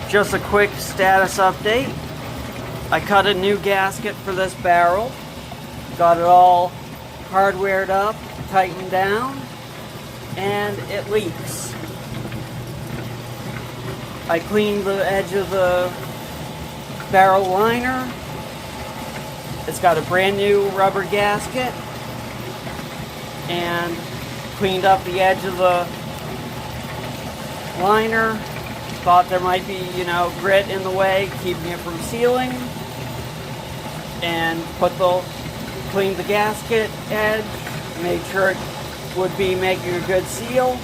Just a quick status update. I cut a new gasket for this barrel. Got it all hardwared up, tightened down, and it leaks. I cleaned the edge of the barrel liner. It's got a brand new rubber gasket, and cleaned up the edge of the liner. Thought there might be, grit in the way, keeping it from sealing. And cleaned the gasket edge, made sure it would be making a good seal,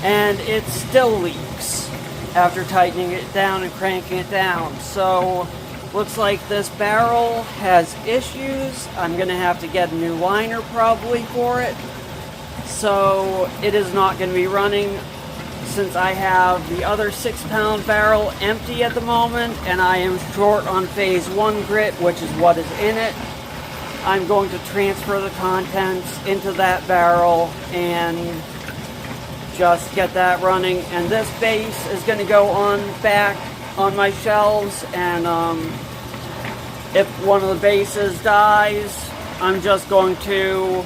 and it still leaks after tightening it down and cranking it down. So, looks like this barrel has issues. I'm going to have to get a new liner probably for it. So, it is not going to be running since I have the other 6-pound barrel empty at the moment, and I am short on phase 1 grit, which is what is in it. I'm going to transfer the contents into that barrel and just get that running. And this base is going to go on back on my shelves, and if one of the bases dies, I'm just going to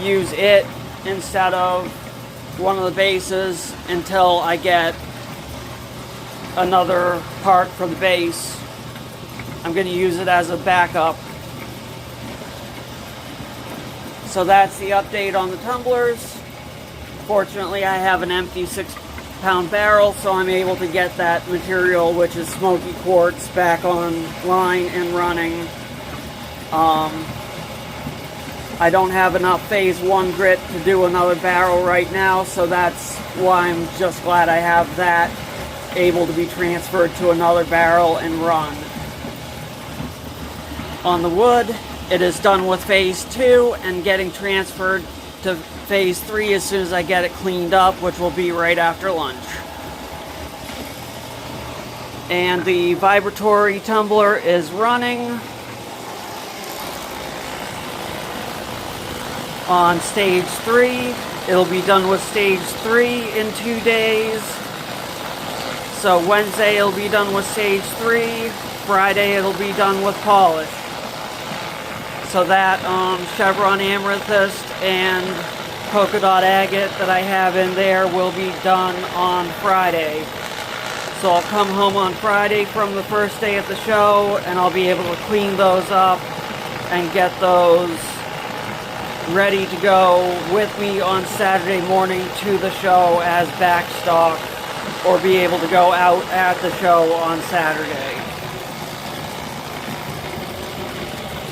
use it instead of one of the bases until I get another part for the base. I'm going to use it as a backup. So that's the update on the tumblers. Fortunately, I have an empty 6-pound barrel, so I'm able to get that material, which is smoky quartz, back online and running. I don't have enough phase 1 grit to do another barrel right now, so that's why I'm just glad I have that able to be transferred to another barrel and run. On the wood, it is done with phase 2 and getting transferred to phase 3 as soon as I get it cleaned up, which will be right after lunch. And the vibratory tumbler is running on stage 3. It'll be done with stage 3 in 2 days. So Wednesday it'll be done with stage 3. Friday it'll be done with polish. So that chevron amethyst and polka dot agate that I have in there will be done on Friday. So I'll come home on Friday from the first day of the show, and I'll be able to clean those up and get those ready to go with me on Saturday morning to the show as backstock, or be able to go out at the show on Saturday.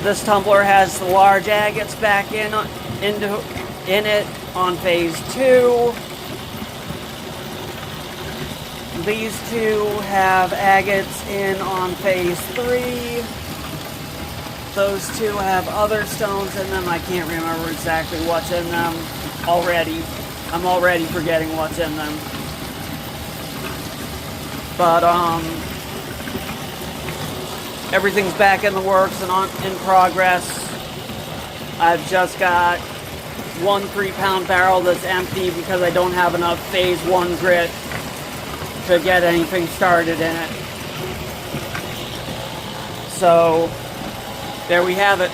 This tumbler has the large agates back in it on phase 2. These two have agates in on phase 3. Those two have other stones in them. I can't remember exactly what's in them already. I'm already forgetting what's in them. But everything's back in the works and in progress. I've just got one 3-pound barrel that's empty because I don't have enough phase 1 grit to get anything started in it. So there we have it.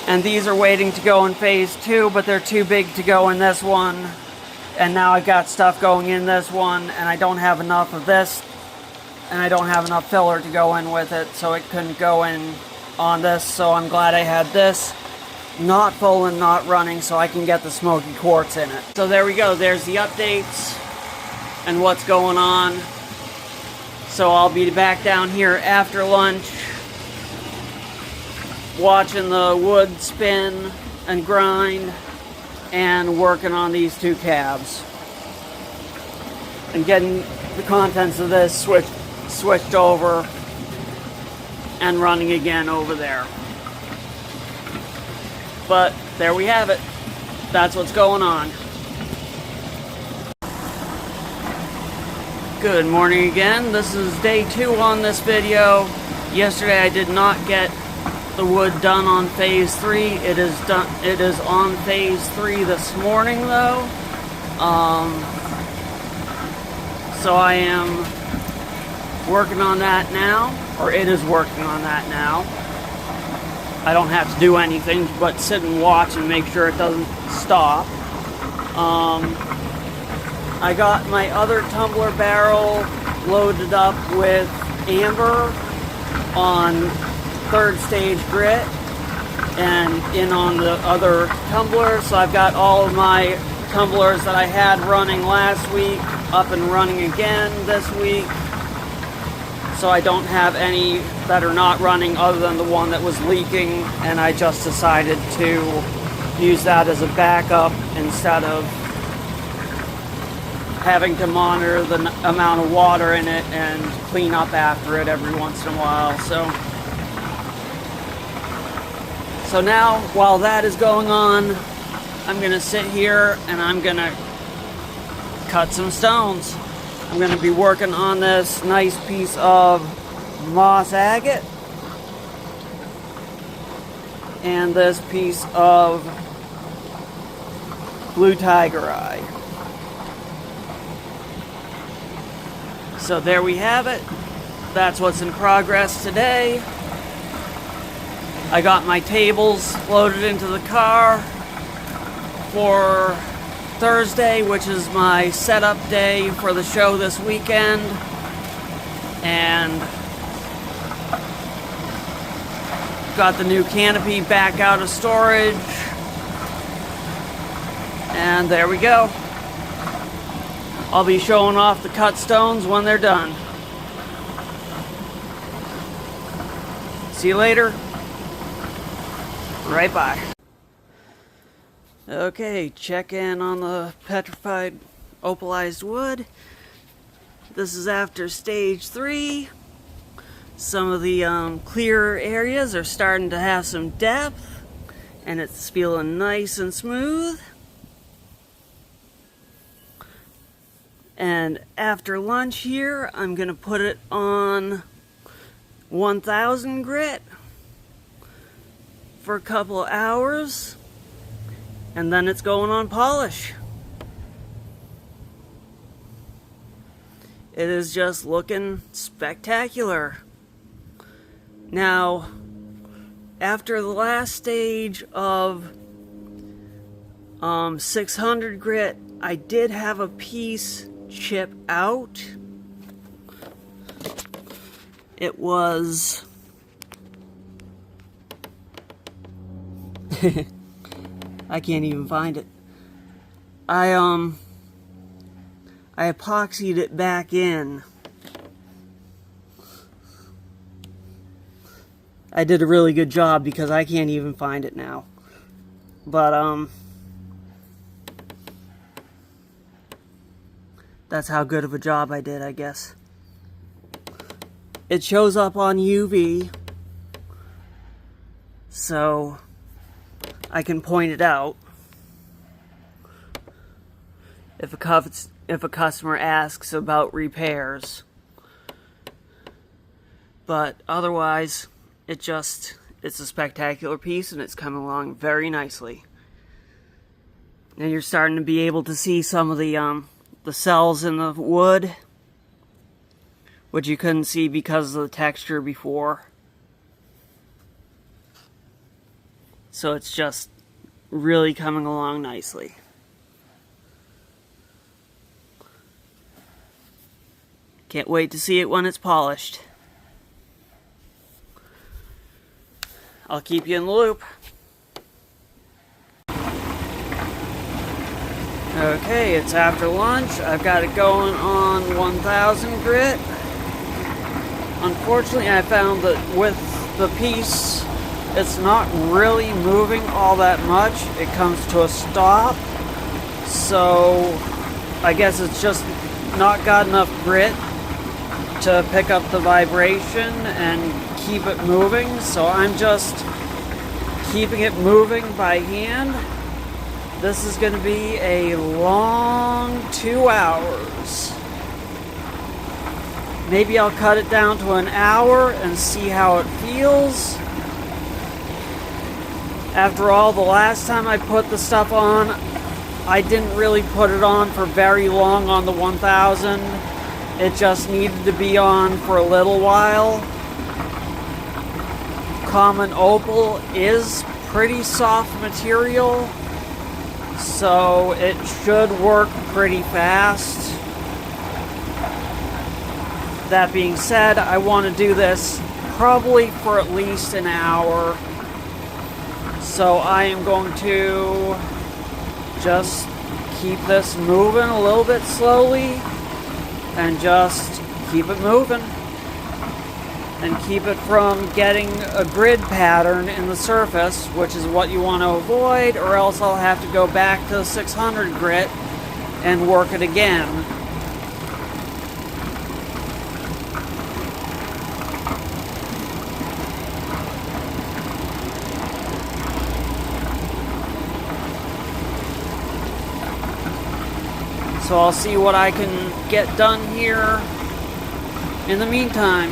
And these are waiting to go in phase 2, but they're too big to go in this one. And now I've got stuff going in this one, and I don't have enough of this, and I don't have enough filler to go in with it, so it couldn't go in on this. So I'm glad I had this not full and not running, so I can get the smoky quartz in it. So there we go. There's the updates and what's going on. So I'll be back down here after lunch, watching the wood spin and grind, and working on these 2 cabs, and getting the contents of this switched over and running again over there. But there we have it. That's what's going on. Good morning again. This is day 2 on this video. Yesterday I did not get the wood done on phase 3. It is done. It is on phase 3 this morning, though. So I am working on that now, or it is working on that now. I don't have to do anything but sit and watch and make sure it doesn't stop. I got my other tumbler barrel loaded up with amber on 3rd stage grit and in on the other tumbler. So I've got all of my tumblers that I had running last week up and running again this week. So I don't have any that are not running other than the one that was leaking, and I just decided to use that as a backup instead of having to monitor the amount of water in it and clean up after it every once in a while. So now, while that is going on, I'm gonna sit here and I'm gonna cut some stones. I'm gonna be working on this nice piece of moss agate and this piece of blue tiger eye. So there we have it. That's what's in progress today. I got my tables loaded into the car for Thursday, which is my setup day for the show this weekend. And got the new canopy back out of storage. And there we go. I'll be showing off the cut stones when they're done. See you later. Right by. Okay, check in on the petrified opalized wood. This is after stage 3. Some of the clearer areas are starting to have some depth, and it's feeling nice and smooth. And after lunch here, I'm going to put it on 1000 grit for a couple of hours, and then it's going on polish. It is just looking spectacular. Now, after the last stage of 600 grit, I did have a piece chip out. It was I can't even find it. I epoxied it back in. I did a really good job because I can't even find it now. But that's how good of a job I did, I guess. It shows up on UV, so I can point it out if a customer asks about repairs. But otherwise, it's a spectacular piece, and it's coming along very nicely. And you're starting to be able to see some of the cells in the wood, which you couldn't see because of the texture before. So it's just really coming along nicely. Can't wait to see it when it's polished. I'll keep you in the loop. Okay, it's after lunch. I've got it going on 1000 grit. Unfortunately, I found that with the piece, it's not really moving all that much. It comes to a stop. So I guess it's just not got enough grit to pick up the vibration and keep it moving. So I'm just keeping it moving by hand. This is going to be a long 2 hours. Maybe I'll cut it down to an hour and see how it feels. After all, the last time I put the stuff on, I didn't really put it on for very long on the 1000. It just needed to be on for a little while. Common Opal is pretty soft material, so it should work pretty fast. That being said, I want to do this probably for at least an hour. So I am going to just keep this moving a little bit slowly and just keep it moving and keep it from getting a grid pattern in the surface, which is what you want to avoid, or else I'll have to go back to 600 grit and work it again. So I'll see what I can get done here in the meantime.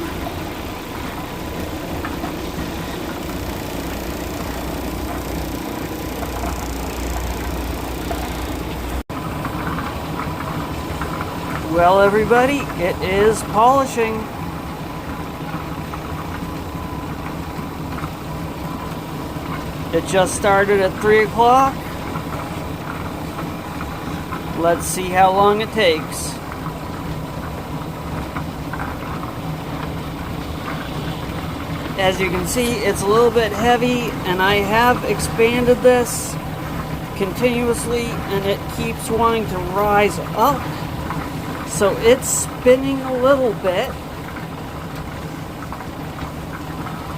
Well, everybody, it is polishing. It just started at 3 o'clock. Let's see how long it takes. As you can see, it's a little bit heavy, and I have expanded this continuously, and it keeps wanting to rise up. So it's spinning a little bit,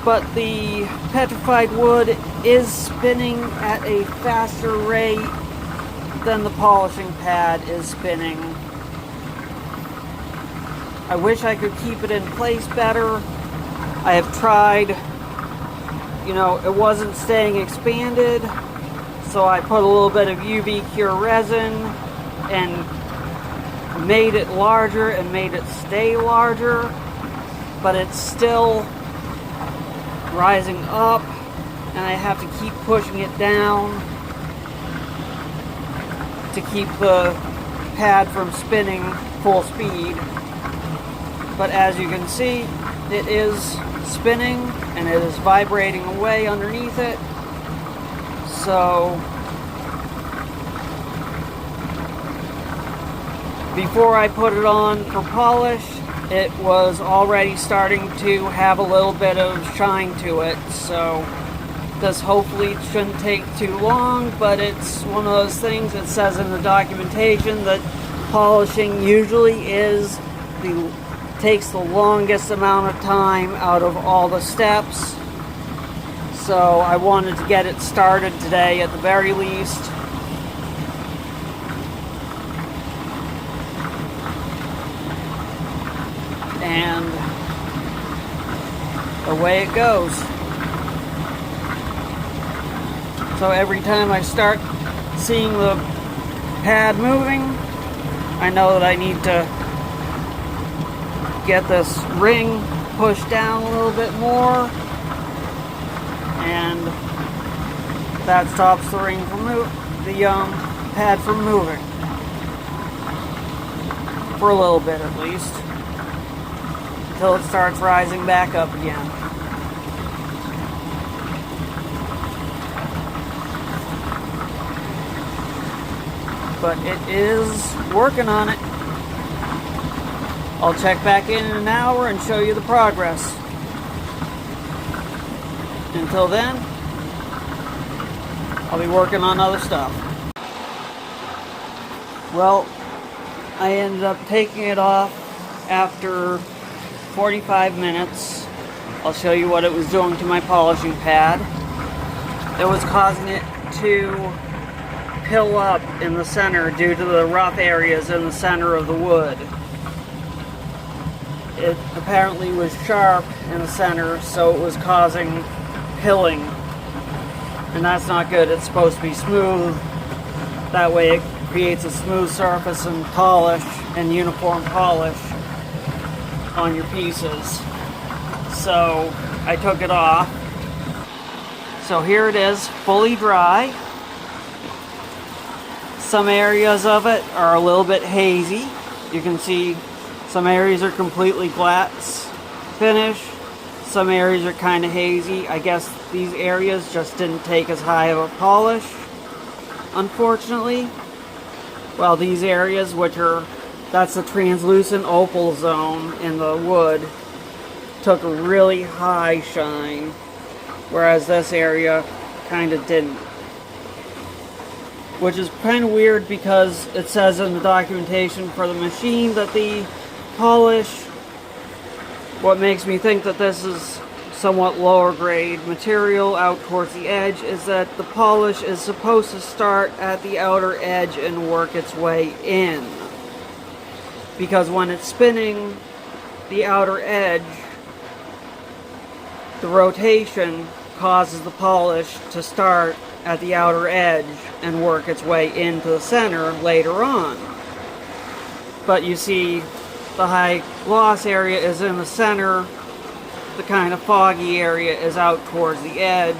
but the petrified wood is spinning at a faster rate than the polishing pad is spinning. I wish I could keep it in place better. I have tried, it wasn't staying expanded, so I put a little bit of UV cure resin and made it larger and made it stay larger, but it's still rising up, and I have to keep pushing it down to keep the pad from spinning full speed. But as you can see, it is spinning and it is vibrating away underneath it. So before I put it on for polish, it was already starting to have a little bit of shine to it. So this hopefully shouldn't take too long, but it's one of those things that says in the documentation that polishing usually takes the longest amount of time out of all the steps. So I wanted to get it started today at the very least. And away it goes. So every time I start seeing the pad moving, I know that I need to get this ring pushed down a little bit more, and that stops the ring from pad from moving for a little bit at least, until it starts rising back up again. But it is working on it. I'll check back in an hour and show you the progress. Until then, I'll be working on other stuff. Well, I ended up taking it off after 45 minutes. I'll show you what it was doing to my polishing pad. It was causing it to pill up in the center due to the rough areas in the center of the wood. It apparently was sharp in the center, so it was causing pilling. And that's not good. It's supposed to be smooth. That way it creates a smooth surface and polish and uniform polish on your pieces. So I took it off. So here it is, fully dry. Some areas of it are a little bit hazy. You can see some areas are completely glass finish. Some areas are kind of hazy. I guess these areas just didn't take as high of a polish, unfortunately. Well, these areas, that's the translucent opal zone in the wood, took a really high shine, whereas this area kind of didn't. Which is kind of weird because it says in the documentation for the machine that the polish, what makes me think that this is somewhat lower grade material out towards the edge, is that the polish is supposed to start at the outer edge and work its way in. Because when it's spinning the outer edge, the rotation causes the polish to start at the outer edge and work its way into the center later on. But you see, the high gloss area is in the center, the kind of foggy area is out towards the edge,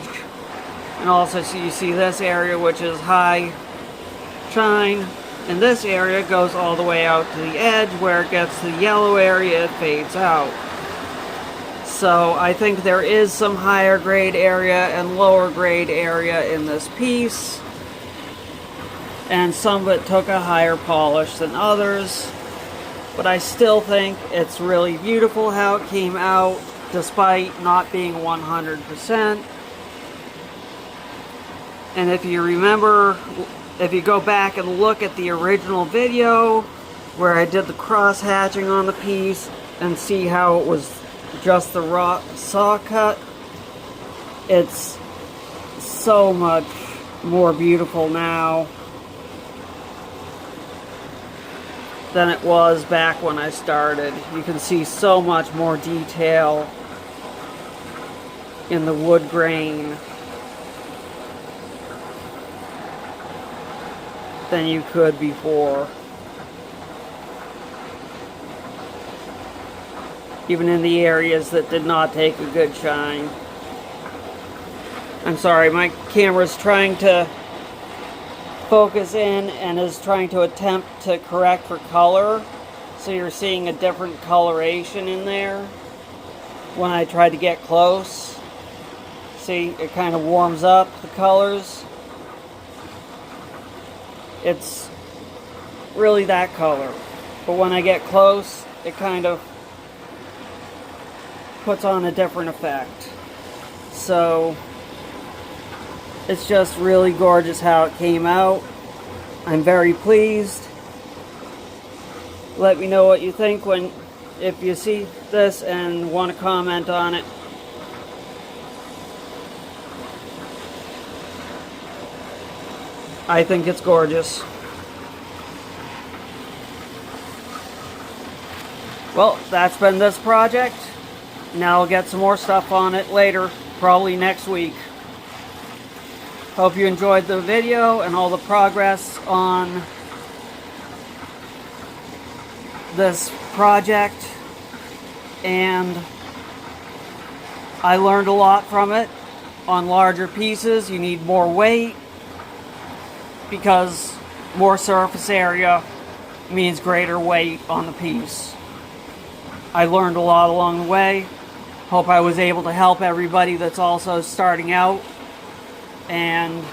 and also you see this area which is high shine, and this area goes all the way out to the edge. Where it gets to the yellow area, it fades out. So I think there is some higher grade area and lower grade area in this piece, and some of it took a higher polish than others, but I still think it's really beautiful how it came out despite not being 100%. And if you remember, if you go back and look at the original video where I did the cross hatching on the piece and see how it was just the raw saw cut, it's so much more beautiful now than it was back when I started. You can see so much more detail in the wood grain than you could before. Even in the areas that did not take a good shine. I'm sorry, my camera's trying to focus in and is trying to attempt to correct for color, so you're seeing a different coloration in there when I try to get close. See, it kind of warms up the colors. It's really that color, but when I get close, it kind of puts on a different effect. So it's just really gorgeous how it came out. I'm very pleased. Let me know what you think if you see this and want to comment on it. I think it's gorgeous. Well, that's been this project. Now I'll get some more stuff on it later, probably next week. Hope you enjoyed the video and all the progress on this project. And I learned a lot from it. On larger pieces, you need more weight, because more surface area means greater weight on the piece. I learned a lot along the way. Hope I was able to help everybody that's also starting out and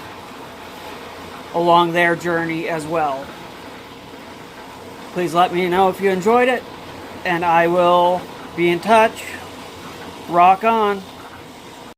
along their journey as well. Please let me know if you enjoyed it, and I will be in touch. Rock on.